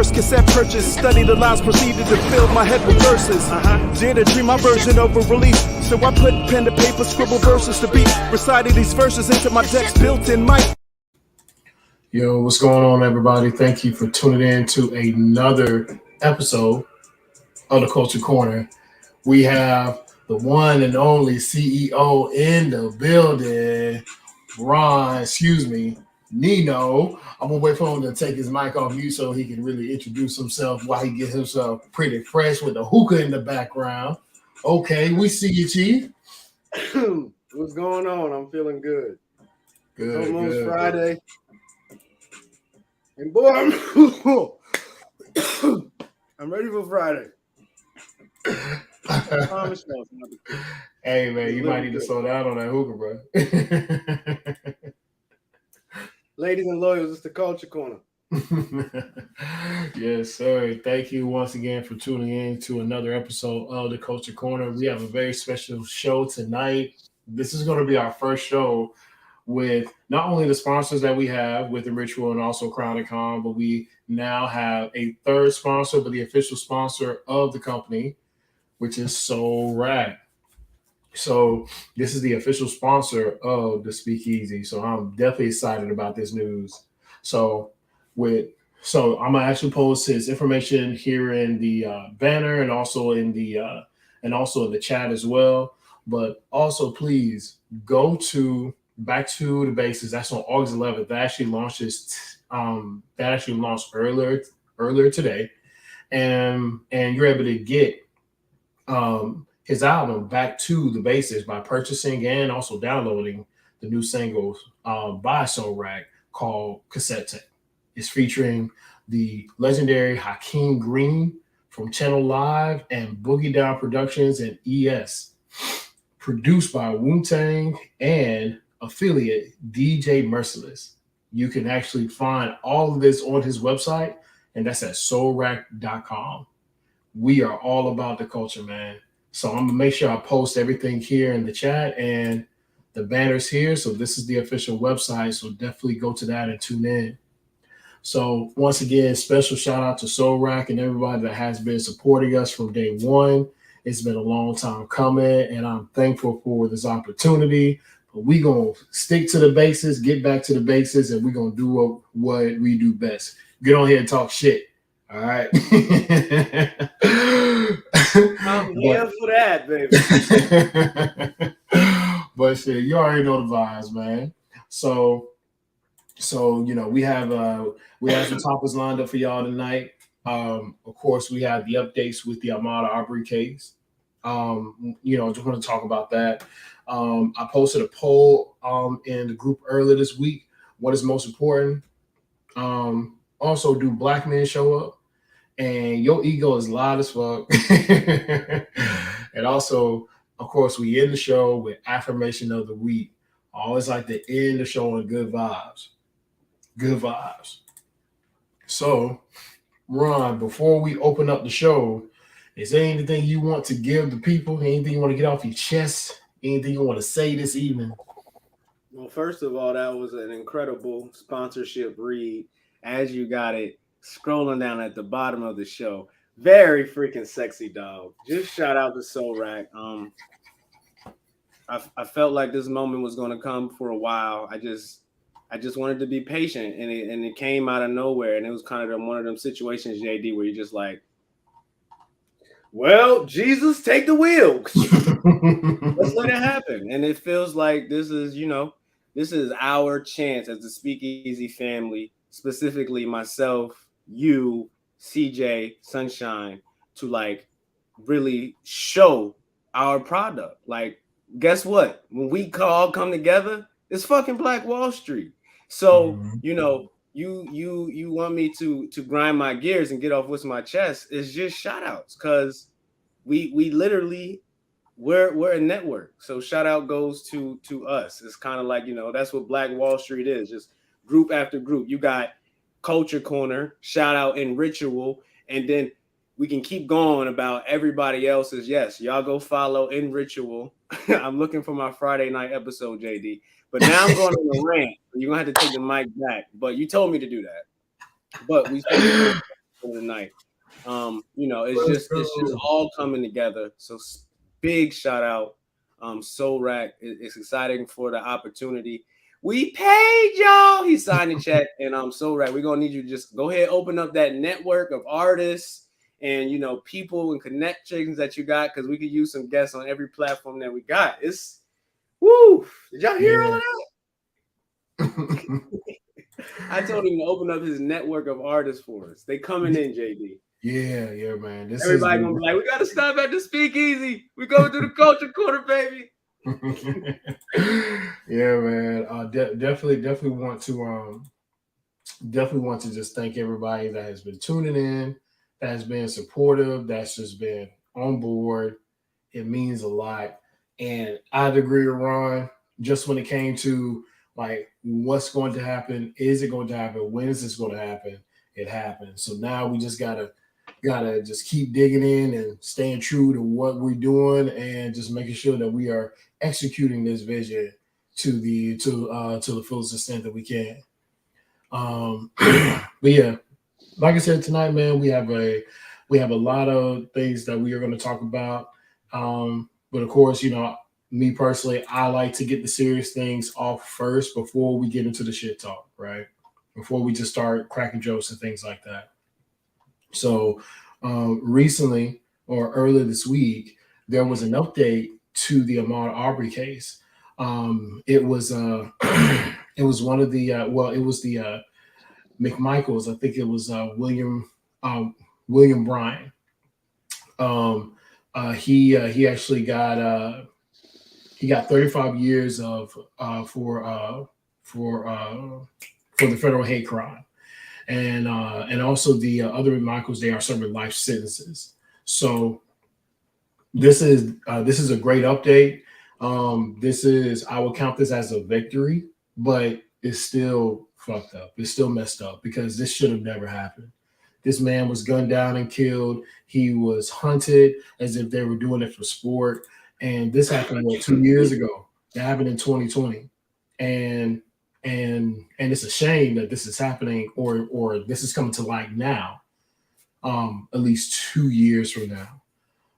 first cassette purchase. Study the lines, proceeded to fill my head with verses. Did a dream my version of a release. So I put pen to paper, scribble verses to beat. Recited these verses into my text, built in mic. Yo, what's going on, everybody? Thank you for tuning in to another episode of the Culture Corner. We have the one and only CEO in the building, Nino. I'm gonna wait for him to take his mic off mute so he can really introduce himself while he gets himself pretty fresh with the hookah in the background. Okay, we see you, Chief. What's going on? I'm feeling good. Good. It's almost good, Friday. And boy, I'm ready for Friday. I promise you. Hey, man, you might need to slow down on that hookah, bro. Ladies and loyals, it's the Culture Corner. Yes, sir. Thank you once again for tuning in to another episode of the Culture Corner. We have a very special show tonight. This is going to be our first show with not only the sponsors that we have with the Ritual and also Crown and Con, but we now have a third sponsor, but the official sponsor of the company, which is So Rad. So this is the official sponsor of the Speakeasy. So I'm definitely excited about this news. So I'm gonna actually post his information here in the banner and also in the chat as well. But also, please go to Back to the Basics. That's on August 11th. That actually launched earlier today, and you're able to get his album Back to the Basics by purchasing and also downloading the new single by So Rad called Cassette Tape. It's featuring the legendary Hakeem Green from Channel Live and Boogie Down Productions and ES, produced by Wu-Tang and affiliate DJ Merciless. You can actually find all of this on his website, and that's at soulrack.com. We are all about the culture, man. So I'm gonna make sure I post everything here in the chat and the banners here. So this is the official website. So definitely go to that and tune in. So once again, special shout out to Soul Rack and everybody that has been supporting us from day one. It's been a long time coming, and I'm thankful for this opportunity. But we gonna stick to the basics, get back to the basics, and we're gonna do what we do best. Get on here and talk shit. All right. I'm here for that, baby. But shit, you already know the vibes, man. So we have some topics lined up for y'all tonight. Of course, we have the updates with the Ahmaud Arbery case. Just want to talk about that. I posted a poll in the group earlier this week. What is most important? Also, do black men show up? And your ego is loud as fuck. And also, of course, we end the show with affirmation of the week. I always like to end the show on good vibes. Good vibes. So, Ron, before we open up the show, is there anything you want to give the people? Anything you want to get off your chest? Anything you want to say this evening? Well, first of all, that was an incredible sponsorship read. As you got it, scrolling down at the bottom of the show. Very freaking sexy, dog. Just shout out to Soul Rack. I felt like this moment was going to come for a while. I just wanted to be patient, and it came out of nowhere. And it was kind of one of them situations, JD, where you're just like, well, Jesus, take the wheel. Let's let it happen. And it feels like this is our chance as the Speakeasy family, specifically myself, you, CJ, Sunshine, to like really show our product. Like, guess what? When we all come together, it's fucking Black Wall Street. So, you want me to grind my gears and get off what's my chest. It's just shout outs, because we literally we're a network. So shout out goes to us. It's kind of like, that's what Black Wall Street is, just group after group. You got Culture Corner, shout out in Ritual, and then we can keep going about everybody else's. Yes, y'all go follow in Ritual. I'm looking for my Friday night episode, JD. But now I'm going on a rant. You're gonna have to take the mic back. But you told me to do that. But we for the night. You know, it's just all coming together. So big shout out, Soul Rack. It's exciting for the opportunity. We paid y'all. He signed a check, and Soul Rack, we're gonna need you to just go ahead, open up that network of artists and you know people and connections that you got, because we could use some guests on every platform that we got. It's woo. Did y'all hear all that? I told him to open up his network of artists for us. They coming in, JD. Yeah, man. Everybody gonna be like, we gotta stop at the Speakeasy. We going to the Culture Corner, baby. Yeah, man. Definitely want to just thank everybody that has been tuning in, that has been supportive, that's just been on board. It means a lot. And I'd agree with Ron, just when it came to like what's going to happen, is it going to happen, when is this going to happen? It happened. So now we just gotta just keep digging in and staying true to what we're doing and just making sure that we are executing this vision to the fullest extent that we can. But yeah, like I said tonight, man, we have a lot of things that we are going to talk about. But of course, you know, me personally, I like to get the serious things off first before we get into the shit talk, right? Before we just start cracking jokes and things like that. So recently or earlier this week, there was an update to the Ahmaud Arbery case. It was it was one of the it was the McMichaels. I think it was William Bryan. He actually got 35 years of for the federal hate crime. And also the other Michaels, they are serving life sentences. So this is a great update. I would count this as a victory, but it's still fucked up. It's still messed up because this should have never happened. This man was gunned down and killed. He was hunted as if they were doing it for sport. And this happened 2 years ago. It happened in 2020. And it's a shame that this is happening or this is coming to light now, at least 2 years from now.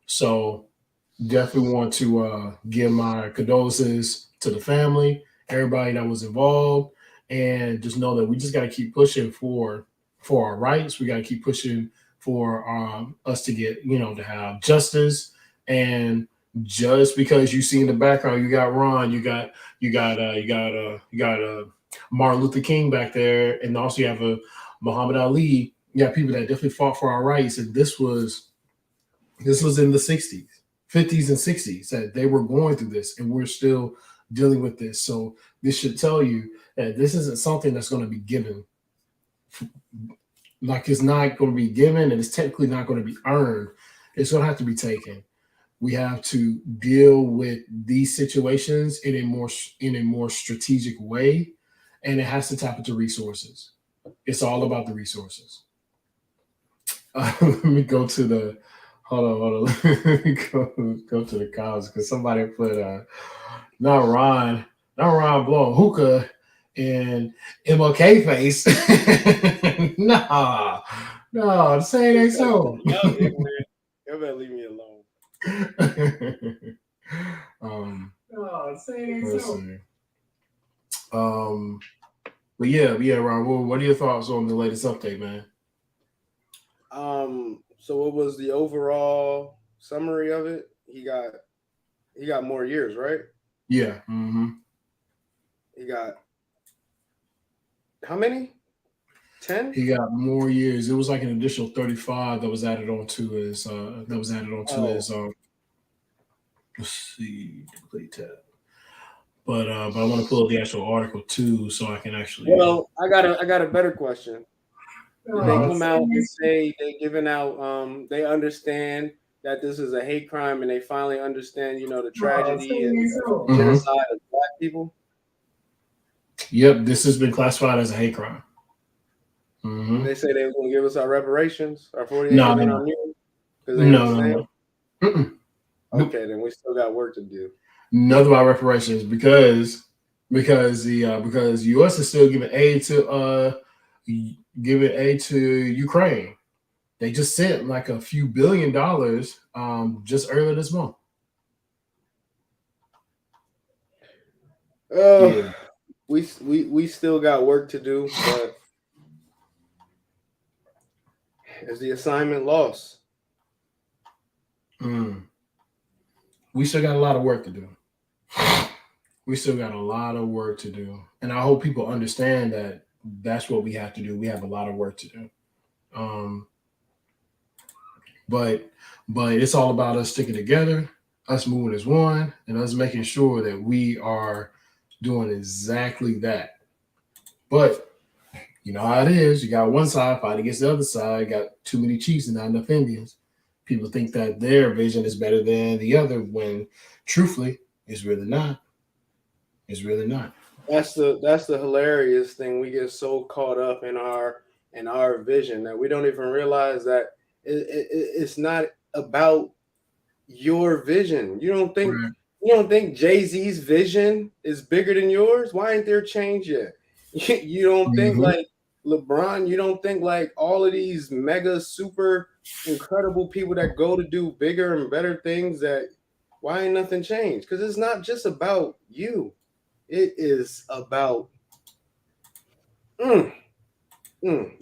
So definitely want to give my condolences to the family, everybody that was involved, and just know that we just got to keep pushing for our rights. We got to keep pushing for us to get, you know, to have justice. And just because you see in the background, you got Ron, you got Martin Luther King back there, and also you have a Muhammad Ali. You got people that definitely fought for our rights, and this was in the 60s, 50s, and 60s that they were going through this, and we're still dealing with this. So this should tell you that this isn't something that's going to be given. Like it's not going to be given, and it's technically not going to be earned. It's going to have to be taken. We have to deal with these situations in a more strategic way, and it has to tap into resources. It's all about the resources. Let me go to the hold on. Let me go to the comments because somebody put not Ron blowing hookah and MLK face. No, say it ain't so. You better leave me alone. Say it ain't so. But yeah, Ron, what are your thoughts on the latest update, man? So what was the overall summary of it? He got more years, right? Yeah. Mm-hmm. He got how many? 10? He got more years. It was like an additional 35 that was added onto his let's see, complete tab. But I want to pull up the actual article too, so I can actually. Well, I got a better question. They come out and say they're giving out. They understand that this is a hate crime, and they finally understand, you know, the tragedy and genocide of Black people. Yep, this has been classified as a hate crime. Mm-hmm. They say they were going to give us our reparations, our 48 No. Okay, then we still got work to do. None of our reparations because the U.S. is still giving aid to Ukraine, they just sent like a few $billion just earlier this month. Yeah. We still got work to do, but is the assignment lost? We still got a lot of work to do. We still got a lot of work to do, and I hope people understand that that's what we have to do. We have a lot of work to do. But it's all about us sticking together, us moving as one, and us making sure that we are doing exactly that. But you know how it is. You got one side fighting against the other side. You got too many chiefs and not enough Indians. People think that their vision is better than the other when truthfully, it's really not. It's really not. That's the hilarious thing. We get so caught up in our vision that we don't even realize that it's not about your vision. You don't think Jay-Z's vision is bigger than yours? Why ain't there change yet? You don't think like LeBron, you don't think like all of these mega super incredible people that go to do bigger and better things, that why ain't nothing changed? Because it's not just about you. It is about the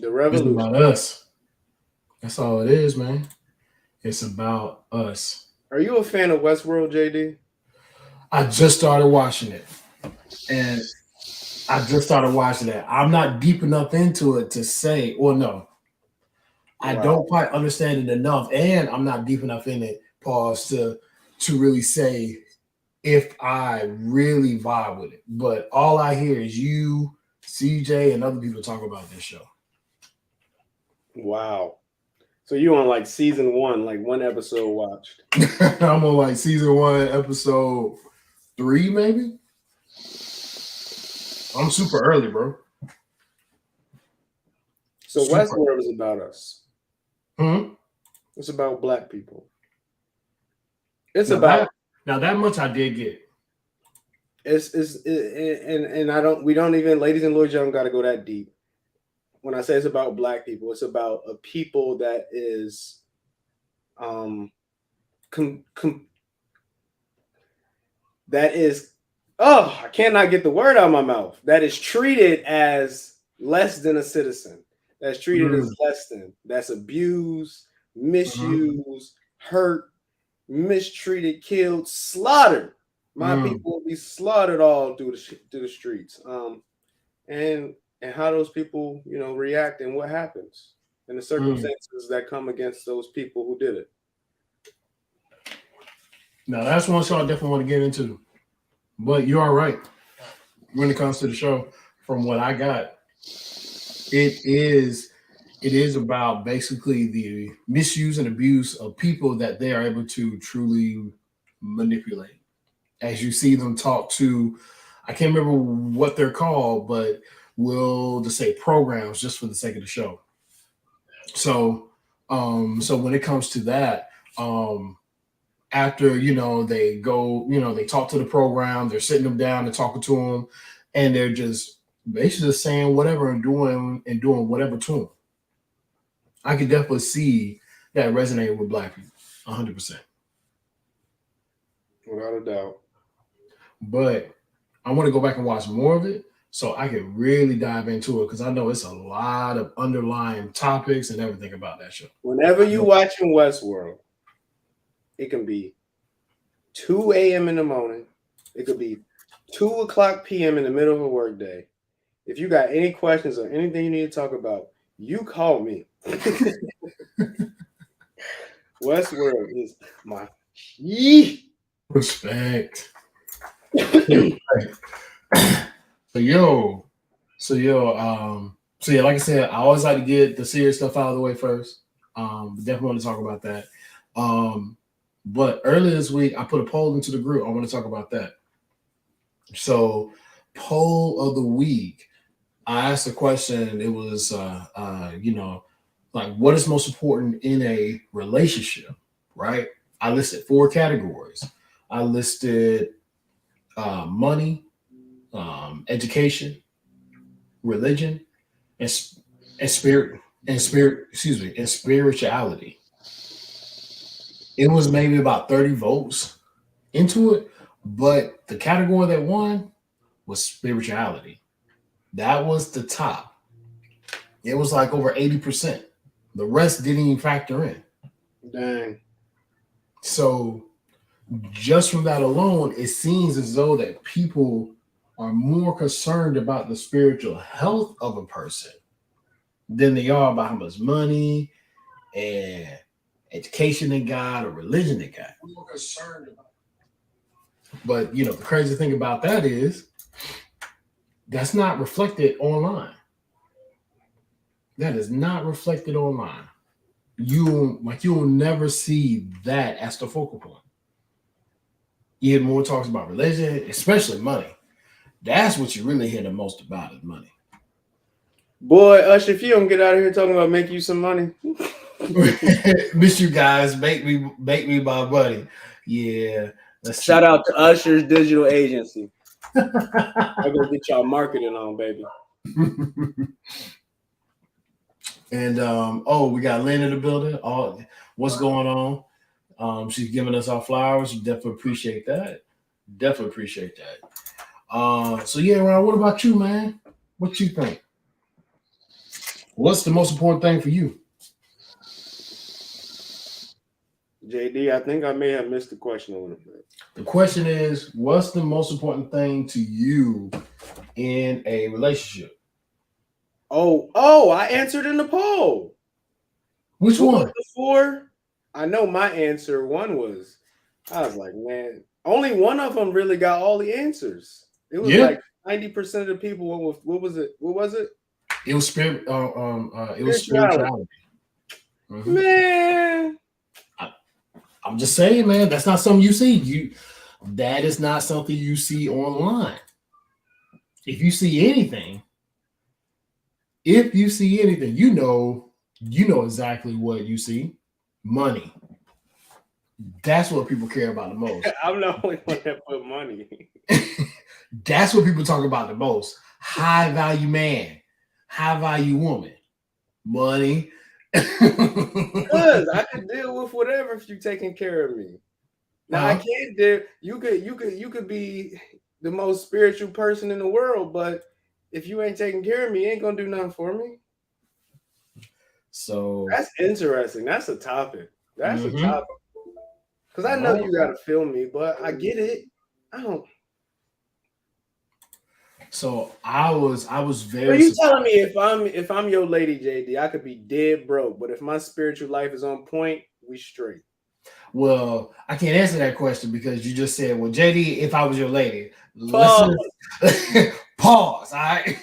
revolution. It's about us. That's all it is, man. It's about us. Are you a fan of Westworld, JD? I just started watching it. And I'm not deep enough into it to say, or no. I don't quite understand it enough, and I'm not deep enough in it, pause, to really say if I really vibe with it. But all I hear is you, CJ, and other people talk about this show. Wow. So you on like season 1, like one episode watched. I'm on like season 1, episode 3, maybe. I'm super early, bro. So Westworld is about us. It's about Black people. It's about now that much I did get. We don't even, ladies and lords, you don't got to go that deep. When I say it's about Black people, it's about a people that is I cannot get the word out of my mouth. That is treated as less than a citizen. That's treated as less than. That's abused, misused, hurt, mistreated, killed, slaughtered. My people will be slaughtered all through the streets. And how those people, react and what happens and the circumstances that come against those people who did it. Now that's one show I definitely want to get into. But you are right. When it comes to the show, from what I got, it is about basically the misuse and abuse of people that they are able to truly manipulate. As you see them talk to, I can't remember what they're called, but we'll just say programs just for the sake of the show. So when it comes to that, after they go, they talk to the program, they're sitting them down and talking to them, and they're just basically saying whatever and doing whatever to them. I could definitely see that resonating with Black people, 100%. Without a doubt. But I want to go back and watch more of it so I can really dive into it, because I know it's a lot of underlying topics and everything about that show. Whenever you watching Westworld, it can be 2 a.m. in the morning. It could be 2 o'clock p.m. in the middle of a work day. If you got any questions or anything you need to talk about, you call me. Westworld is my respect. So yeah, like I said, I always like to get the serious stuff out of the way first. Definitely want to talk about that. But earlier this week, I put a poll into the group. I want to talk about that. So, poll of the week, I asked a question. It was, like, what is most important in a relationship, right? I listed 4 categories. I listed money, education, religion, and spirit. and spirituality. It was maybe about 30 votes into it, but the category that won was spirituality. That was the top. It was like over 80%. The rest didn't even factor in. Dang. So just from that alone, it seems as though that people are more concerned about the spiritual health of a person than they are about how much money and education they got or religion they got. More concerned about. But the crazy thing about that is that's not reflected online. That is not reflected online. You'll never see that as the focal point. You hear more talks about religion, especially money. That's what you really hear the most about is money. Boy, Usher, if you don't get out of here talking about make you some money. Miss you guys, make me my buddy. Yeah. Shout out to Usher's digital agency. I'm gonna get y'all marketing on, baby. And we got Lynn in the building. What's going on? She's giving us our flowers. Definitely appreciate that. So yeah, Ron, what about you, man? What you think? What's the most important thing for you? JD, I think I may have missed the question a little bit. The question is, what's the most important thing to you in a relationship? Oh, I answered in the poll. Which one? The 4? I know my answer. One was, I was like, man, only one of them really got all the answers. It was like 90% of the people. What was it? It was spirituality. Mm-hmm. Man, I'm just saying, man, that's not something you see. That is not something you see online. If you see anything, you know exactly what you see. Money. That's what people care about the most. I'm the only one that put money. That's what people talk about the most. High value man, high value woman, money. Because I could deal with whatever if you're taking care of me. Now I can't deal. You could be the most spiritual person in the world, but if you ain't taking care of me, you ain't gonna do nothing for me. So that's interesting. That's a topic. That's a topic. Because I know you gotta feel me, but I get it. I don't. So I was very. Are you telling me if I'm your lady, JD, I could be dead broke, but if my spiritual life is on point, we straight? Well, I can't answer that question because you just said, well, JD, if I was your lady, pause. Pause. All right.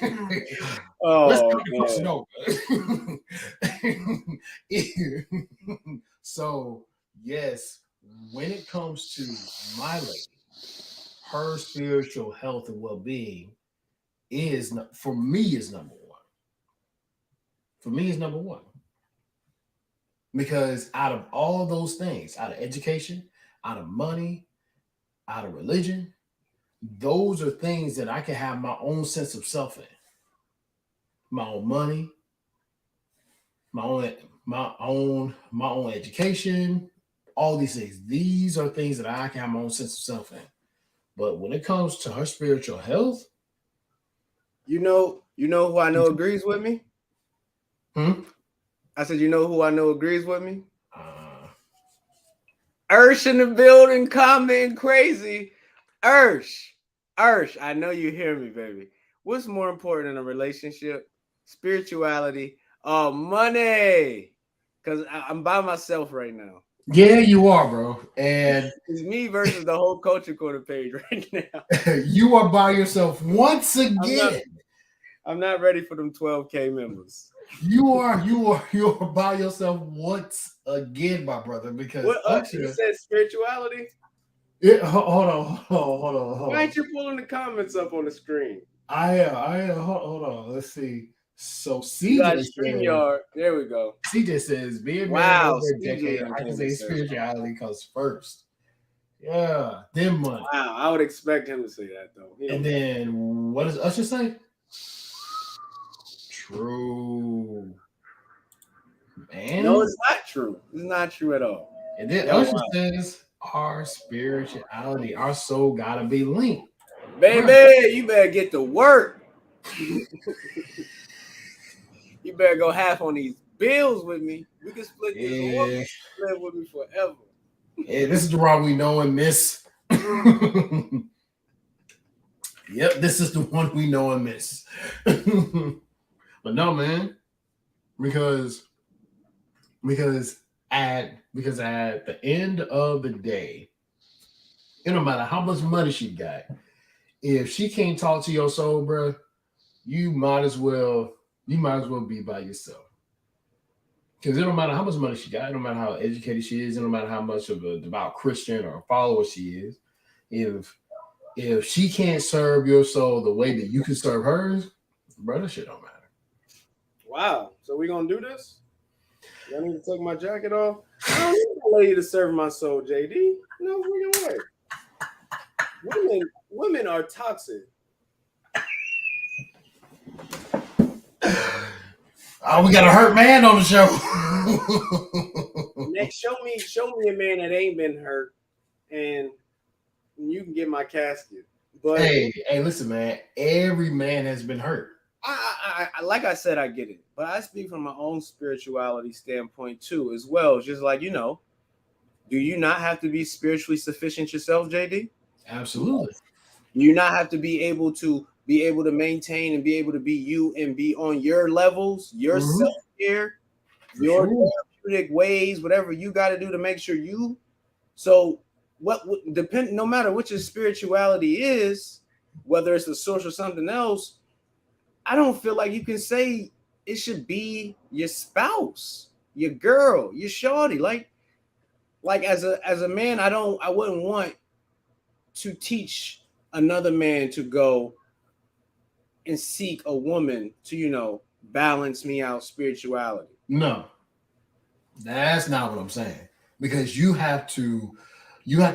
Let's cut the question over. So, yes, when it comes to my lady, her spiritual health and well-being is number one. For me, is number one. Because out of all those things, out of education, out of money, out of religion, those are things that I can have my own sense of self in. My own money, my own education, all these things. These are things that I can have my own sense of self in. But when it comes to her spiritual health, you know who I know agrees with me? I said, you know who I know agrees with me? Ursh in the building, commenting crazy. Ursh, I know you hear me, baby. What's more important in a relationship? Spirituality or money? Because I'm by myself right now. Yeah, you are, bro. And it's me versus the whole Culture Corner page right now. You are by yourself once again. I'm not ready for them 12K members. You are by yourself once again, my brother. Because you said spirituality. Hold on. Why ain't you pulling the comments up on the screen? I am. Hold on. Let's see. So CJ StreamYard. There we go. CJ says, being married over a decade, I can say spirituality comes first. Yeah, then money. Wow, I would expect him to say that though. And then what does Usher say? True. Man. No, it's not true. It's not true at all. And then Usher says our spirituality, our soul gotta be linked. Baby, you better get to work. You better go half on these bills with me. We can split this live with me forever. Yeah, this is the one we know and miss. Yep, this is the one we know and miss. But no, man, because at the end of the day, it no matter how much money she got, if she can't talk to your soul, bro, you might as well be by yourself. Because it don't matter how much money she got, it don't matter how educated she is, it don't matter how much of a devout Christian or a follower she is. If she can't serve your soul the way that you can serve hers, bro, that shit don't matter. Wow. So we gonna do this? I need to take my jacket off. I don't need a lady to serve my soul, JD. No freaking way. Women are toxic. Oh, we got a hurt man on the show. Next, show me a man that ain't been hurt, and you can get my casket. But hey, listen, man. Every man has been hurt. I like I said, I get it, but I speak from my own spirituality standpoint too, as well. Just like, do you not have to be spiritually sufficient yourself, JD? Absolutely. You not have to be able to maintain and be able to be you and be on your levels, your self-care, your therapeutic ways, whatever you got to do to make sure you. So what depend, no matter what your spirituality is, whether it's a source or something else, I don't feel like you can say it should be your spouse, your girl, your shorty. Like as a man, I wouldn't want to teach another man to go and seek a woman to, balance me out spirituality. No, that's not what I'm saying. Because you have to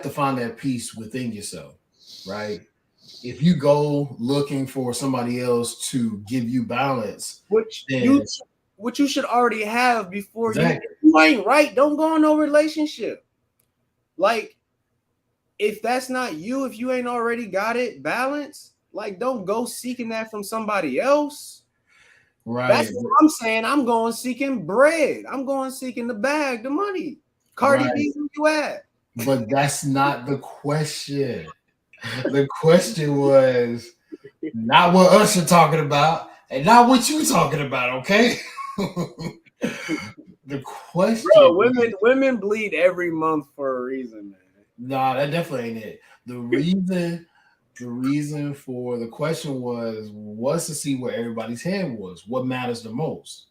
find that peace within yourself, right? If you go looking for somebody else to give you balance, which you should already have before you ain't right, don't go in no relationship. Like, if that's not you, if you ain't already got it balanced, like, don't go seeking that from somebody else. Right. That's what I'm saying. I'm going seeking bread. I'm going seeking the bag, the money. Cardi B, where you at? But that's not the question. The question was not what Usher talking about and not what you talking about, okay? The question, bro, women bleed every month for a reason, man. Nah, that definitely ain't it. The reason for the question was to see where everybody's head was. What matters the most?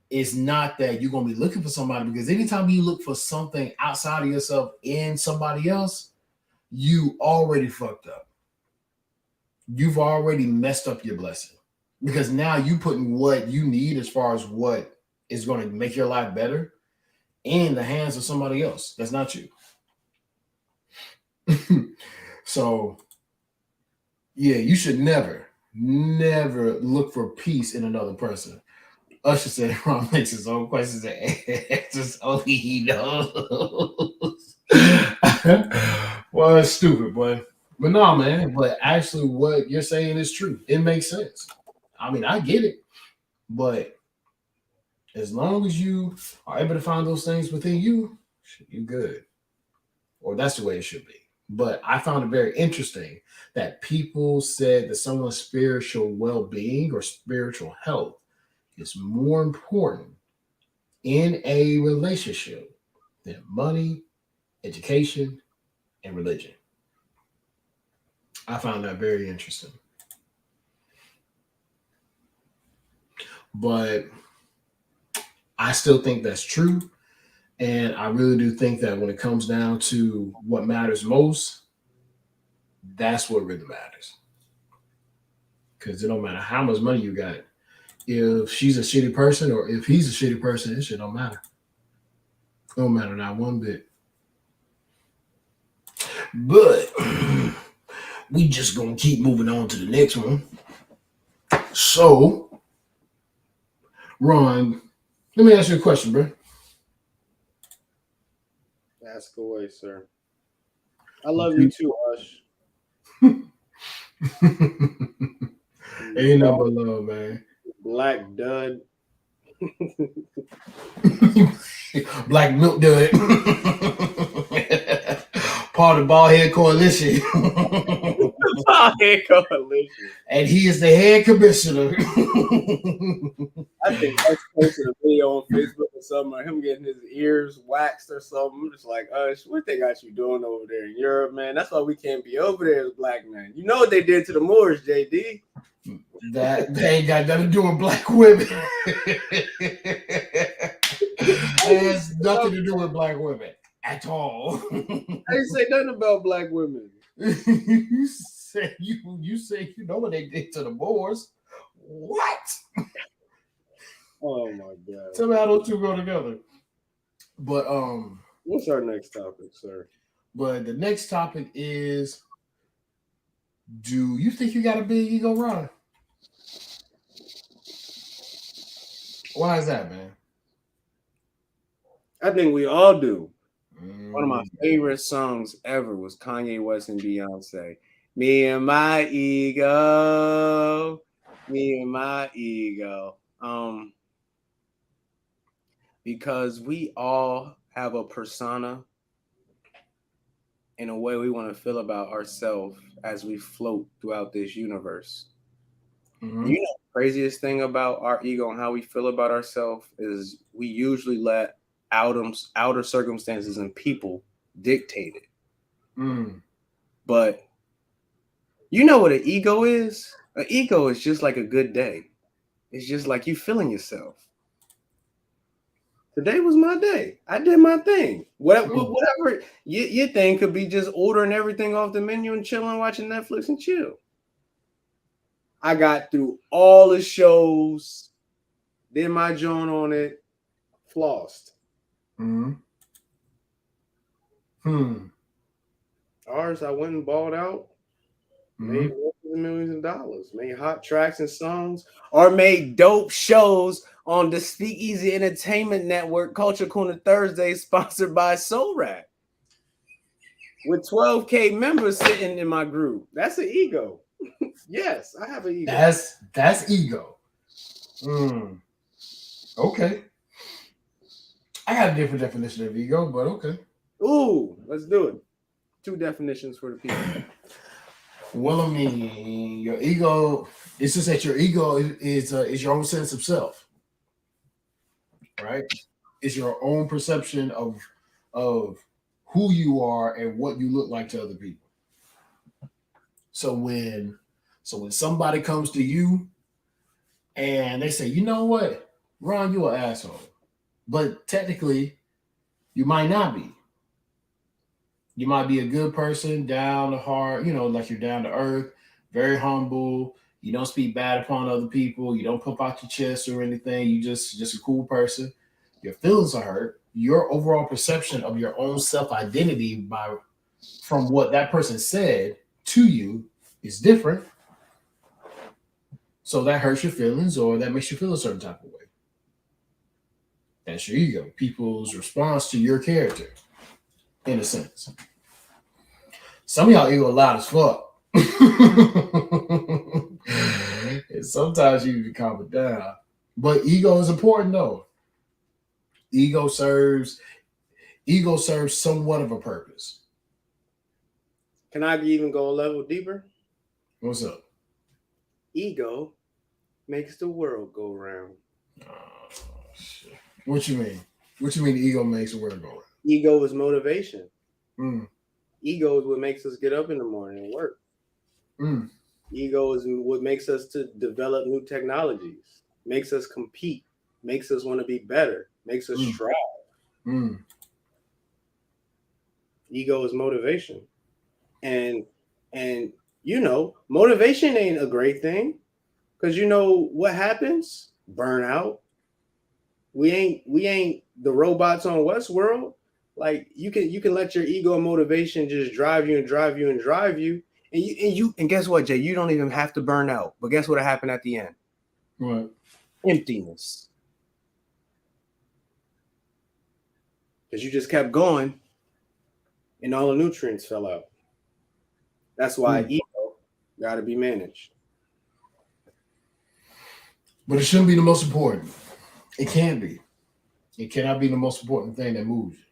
It's not that you're gonna be looking for somebody, because anytime you look for something outside of yourself in somebody else, you already fucked up. You've already messed up your blessing, because now you putting what you need as far as what is going to make your life better in the hands of somebody else. That's not you. So, yeah, you should never look for peace in another person. Usher said Ron makes his own questions and answers only he knows. Well, it's stupid, boy. But no, man. But actually, what you're saying is true. It makes sense. I mean, I get it. But as long as you are able to find those things within you, you're good. Or that's the way it should be. But I found it very interesting that people said that someone's spiritual well-being or spiritual health is more important in a relationship than money, education, and religion. I found that very interesting. But I still think that's true. And I really do think that when it comes down to what matters most, that's what really matters. Because it don't matter how much money you got. If she's a shitty person or if he's a shitty person, it shit don't matter. It don't matter not one bit. But we just gonna keep moving on to the next one. So, Ron, let me ask you a question, bro. Ask away, sir. I love you too, Ush. Ain't nothing but love, man. Black dud. Black Milk Dud. Part of Bald Head Coalition. Coalition. And he is the head commissioner. I think Ush posted a video on Facebook or something, or him getting his ears waxed or something. I'm just like, Ush, what they got you doing over there in Europe, man? That's why we can't be over there as black men. You know what they did to the Moors, JD? That they ain't got nothing to do with black women. It has nothing to do with black women at all. I didn't say nothing about black women. you say you know what they did to the Moors. What? Oh my god. Tell me how those two go together. But what's our next topic, sir? But the next topic is, do you think you got a big ego, Ron? Why is that, man? I think we all do. One of my favorite songs ever was Kanye West and Beyonce. Me and my ego. Me and my ego. Because we all have a persona and a way we want to feel about ourselves as we float throughout this universe. Mm-hmm. You know, the craziest thing about our ego and how we feel about ourselves is we usually let outer circumstances and people dictate it. But you know what an ego is? An ego is just like a good day. It's just like you feeling yourself. Today was my day. I did my thing. Whatever your thing could be, just ordering everything off the menu and chilling, watching Netflix and chill. I got through all the shows, did my joint on it, flossed. Ours, I went and balled out, made millions of dollars, made hot tracks and songs, or made dope shows on the Speakeasy Entertainment Network, Culture Corner Thursday, sponsored by Soul Rap, with 12K members sitting in my group. That's an ego. Yes, I have an ego. That's ego. Okay. I got a different definition of ego, but okay. Ooh, let's do it. 2 definitions for the people. Well, I mean, your ego, it's just that your ego is your own sense of self, right? It's your own perception of who you are and what you look like to other people. So when somebody comes to you and they say, you know what, Ron, you an asshole. But technically, you might not be. You might be a good person, down to heart, like you're down to earth, very humble. You don't speak bad upon other people. You don't pump out your chest or anything. You just a cool person. Your feelings are hurt. Your overall perception of your own self-identity from what that person said to you is different. So that hurts your feelings, or that makes you feel a certain type of way. That's your ego, people's response to your character, in a sense. Some of y'all ego loud as fuck. And sometimes you can calm it down. But ego is important though. Ego serves somewhat of a purpose. Can I even go a level deeper? What's up? Ego makes the world go round. Oh, shit. What you mean? What you mean ego makes the world go round? Ego is motivation. Ego is what makes us get up in the morning and work. Ego is what makes us to develop new technologies, makes us compete, makes us want to be better, makes us strive. Ego is motivation. And motivation ain't a great thing, because you know what happens? Burnout. We ain't the robots on Westworld. Like you can let your ego and motivation just drive you, and guess what, Jay? You don't even have to burn out. But guess what happened at the end? What? Emptiness. Because you just kept going and all the nutrients fell out. That's why ego got to be managed. But it shouldn't be the most important. It can be. It cannot be the most important thing that moves you.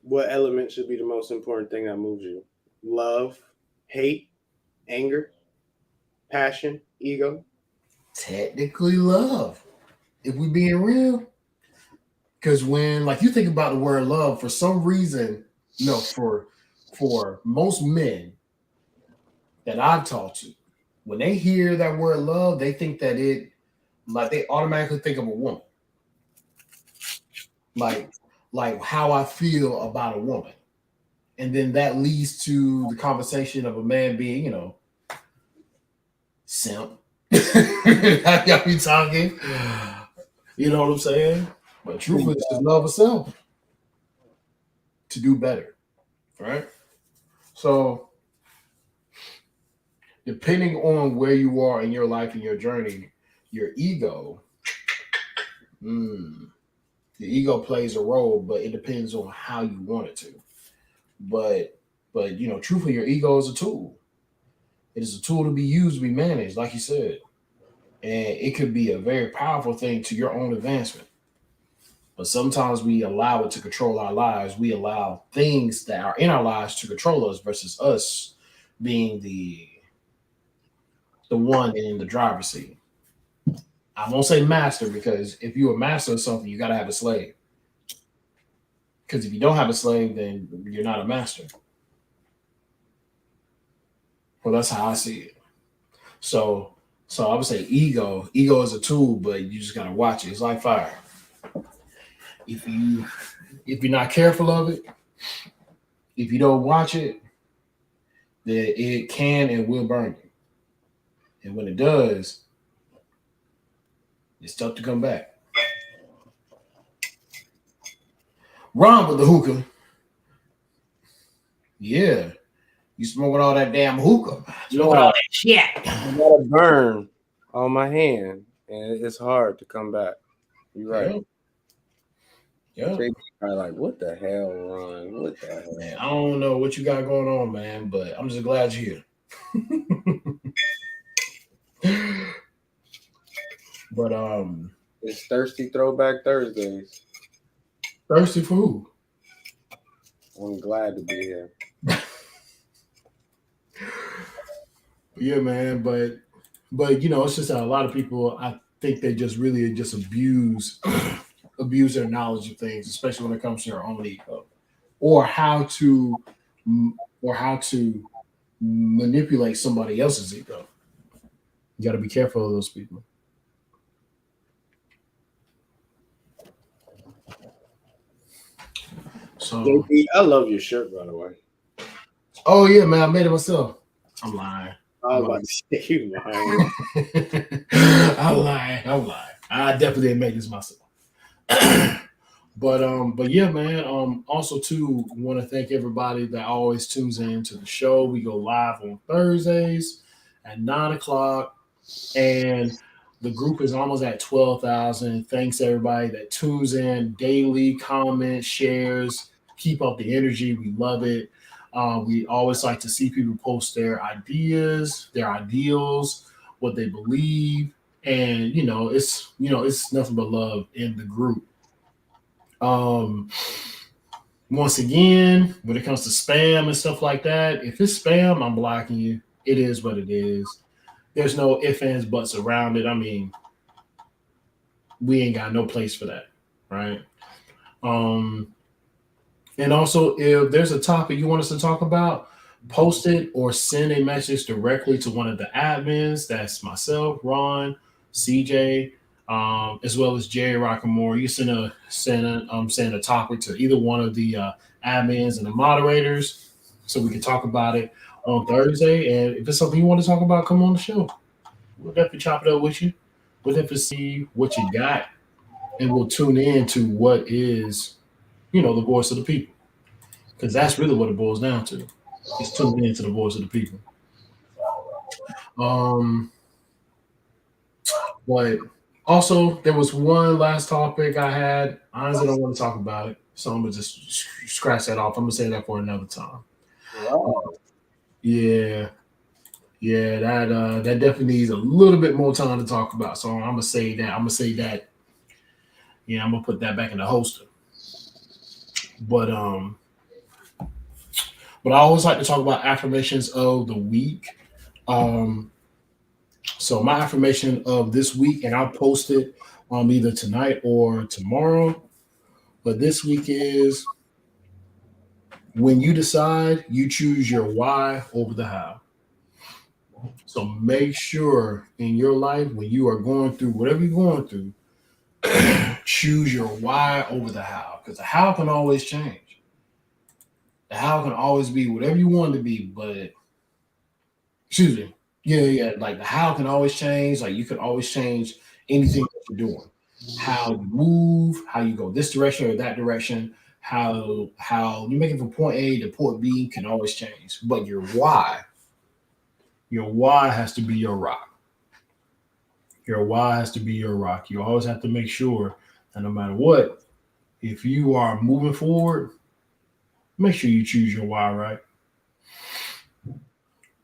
What element should be the most important thing that moves you? Love, hate, anger, passion, ego? Technically love, if we being real. Because when, like, you think about the word love, for some reason, for most men that I've talked to, when they hear that word love, they think that they automatically think of a woman. Like how I feel about a woman. And then that leads to the conversation of a man being, simp. How y'all be talking? You know what I'm saying? But truthfully, it's just love of self to do better, right? So, depending on where you are in your life and your journey, your ego, the ego plays a role, but it depends on how you want it to. But truthfully, your ego is a tool. It is a tool to be used, to be managed, like you said. And it could be a very powerful thing to your own advancement. But sometimes we allow it to control our lives. We allow things that are in our lives to control us versus us being the one in the driver's seat. I won't say master, because if you're a master of something, you got to have a slave. Because if you don't have a slave, then you're not a master. Well, that's how I see it. So I would say ego is a tool, but you just got to watch it. It's like fire. If you're not careful of it, if you don't watch it, then it can and will burn you. And when it does, it's tough to come back. Ron with the hookah. Yeah. You smoking all that damn hookah. Smoking all that shit. I got a burn on my hand, and it's hard to come back. You're right. Yeah. They are like, what the hell, Ron? What the hell? Man, I don't know what you got going on, man, but I'm just glad you're here. But it's Thirsty Throwback Thursdays. Thirsty for who? I'm glad to be here. Yeah, man, but it's just a lot of people, I think they just really just abuse their knowledge of things, especially when it comes to their own ego, or how to manipulate somebody else's ego. You got to be careful of those people. So, JP, I love your shirt, by the way. Oh yeah, man, I made it myself. I'm lying. I was about to say you lying. I'm lying. I definitely didn't make this myself. But yeah, man. Also too, want to thank everybody that always tunes in to the show. We go live on Thursdays at 9:00, and the group is almost at 12,000. Thanks everybody that tunes in daily, comments, shares. Keep up the energy. We love it. We always like to see people post their ideas, their ideals, what they believe, and it's nothing but love in the group. Once again, when it comes to spam and stuff like that, if it's spam, I'm blocking you. It is what it is. There's no ifs, ands, buts around it. I mean, we ain't got no place for that, right? And also, if there's a topic you want us to talk about, post it or send a message directly to one of the admins. That's myself, Ron, CJ, as well as Jerry Rockamore. You send a topic to either one of the admins and the moderators, so we can talk about it on Thursday. And if it's something you want to talk about, come on the show. We'll definitely chop it up with you. We'll definitely see what you got, and we'll tune in to what is, the voice of the people, because that's really what it boils down to. It's tuning into the voice of the people. But also, there was one last topic I had. I honestly don't want to talk about it. So I'm gonna just scratch that off. I'm gonna say that for another time. Wow. Yeah, yeah, that definitely needs a little bit more time to talk about. So I'm gonna say that. I'm gonna say that. Yeah, I'm gonna put that back in the holster. But but I always like to talk about affirmations of the week. Um, so my affirmation of this week, and I'll post it either tonight or tomorrow. But this week is when you decide, you choose your why over the how. So make sure in your life when you are going through whatever you're going through, choose your why over the how, because the how can always change. The how can always be whatever you want it to be, but excuse me, yeah, like the how can always change. Like you can always change anything that you're doing, how you move, how you go this direction or that direction, how you make it from point A to point B can always change, but your why has to be your rock. Your why has to be your rock. You always have to make sure that no matter what, if you are moving forward, make sure you choose your why right.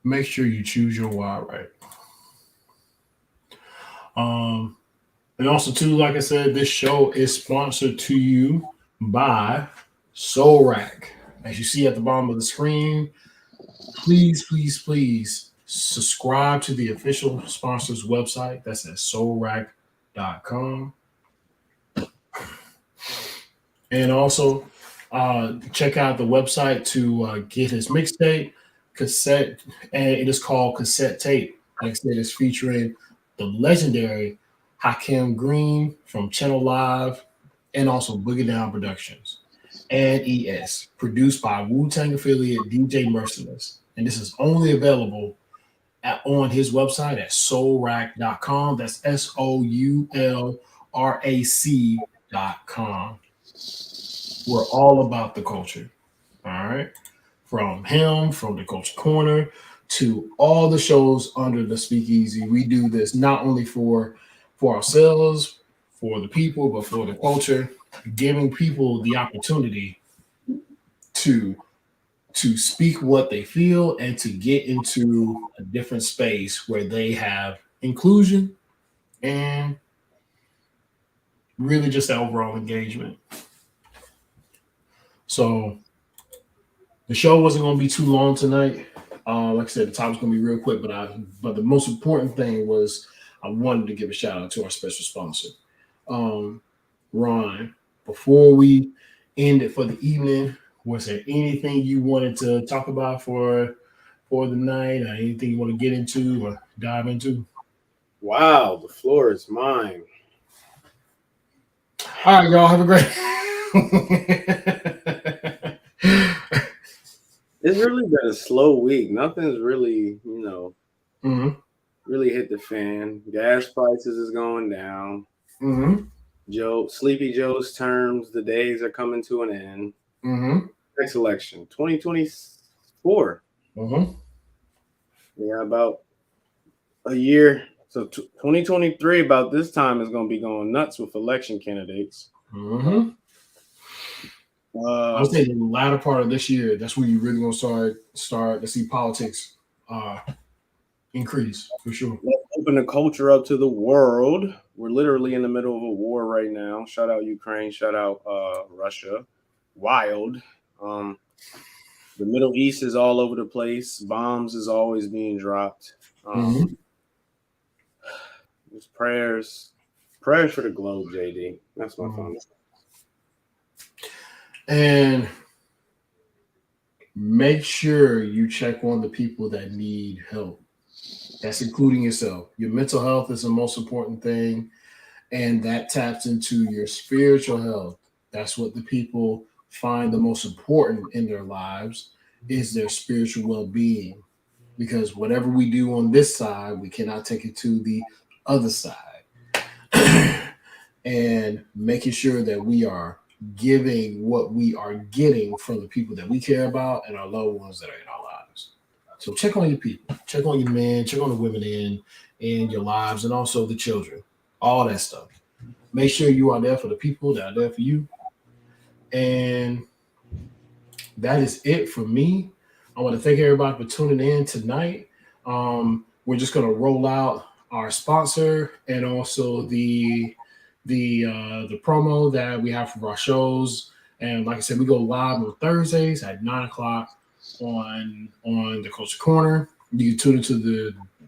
Make sure you choose your why right. Um, and also too, like I said, this show is sponsored to you by Soul Rack. As you see at the bottom of the screen, please subscribe to the official sponsors website. That's at soulrack.com. And also check out the website to get his mixtape, cassette, and it is called Cassette Tape. Like I said, it's featuring the legendary Hakim Green from Channel Live and also Boogie Down Productions and ES, produced by Wu-Tang affiliate DJ Merciless. And this is only available on his website at soulrack.com. That's SOULRAC.com. We're all about the culture. All right. From him, from the Culture Corner to all the shows under the Speakeasy. We do this not only for ourselves, for the people, but for the culture, giving people the opportunity to speak what they feel and to get into a different space where they have inclusion and really just that overall engagement. So the show wasn't going to be too long tonight. Like I said, the topic's going to be real quick, but the most important thing was I wanted to give a shout out to our special sponsor, Ron. Before we end it for the evening, was there anything you wanted to talk about for the night, or anything you want to get into or dive into? Wow, the floor is mine. All right, y'all, have a great. It's really been a slow week. Nothing's really, Mm-hmm. really hit the fan. Gas prices is going down. Mm-hmm. Sleepy Joe's terms, the days are coming to an end. Mm-hmm. Next election, 2024. Mm-hmm. Yeah, about a year. So 2023, about this time, is going to be going nuts with election candidates. Mm-hmm. I would say the latter part of this year, that's where you're really going to start to see politics increase for sure. Let's open the culture up to the world. We're literally in the middle of a war right now. Shout out Ukraine. Shout out Russia. Wild. The Middle East is all over the place. Bombs is always being dropped. Just prayers for the globe, JD. That's my phone. And make sure you check on the people that need help. That's including yourself. Your mental health is the most important thing, and that taps into your spiritual health. That's what the people find the most important in their lives is their spiritual well-being. Because whatever we do on this side, we cannot take it to the other side. And making sure that we are giving what we are getting from the people that we care about and our loved ones that are in our lives. So check on your people, check on your men, check on the women in your lives, and also the children, all that stuff. Make sure you are there for the people that are there for you. And that is it for me. I want to thank everybody for tuning in tonight. We're just going to roll out our sponsor and also the promo that we have for our shows. And like I said, we go live on Thursdays at 9:00 on the Culture Corner. You can tune into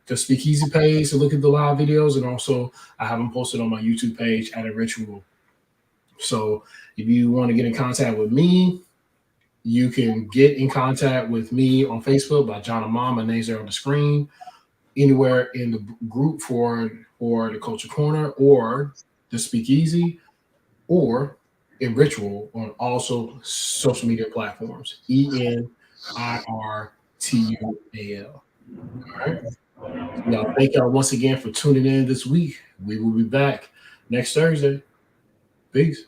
the Speakeasy page to look at the live videos, and also I have them posted on my YouTube page at A Ritual. So if you want to get in contact with me, you can get in contact with me on Facebook by Jaan. My name's there on the screen. Anywhere in the group for the Culture Corner or the Speakeasy, or in Ritual on also social media platforms. ENIRTUAL. All right. Now, thank y'all once again for tuning in this week. We will be back next Thursday. Peace.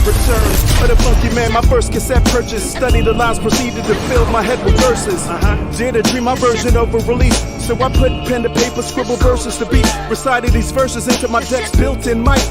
Return of the funky man, my first cassette purchase. Studied the lines, proceeded to fill my head with verses. Did a dream my version of a release, so I put pen to paper, scribble verses to beat. Recited these verses into my decks, built in mic.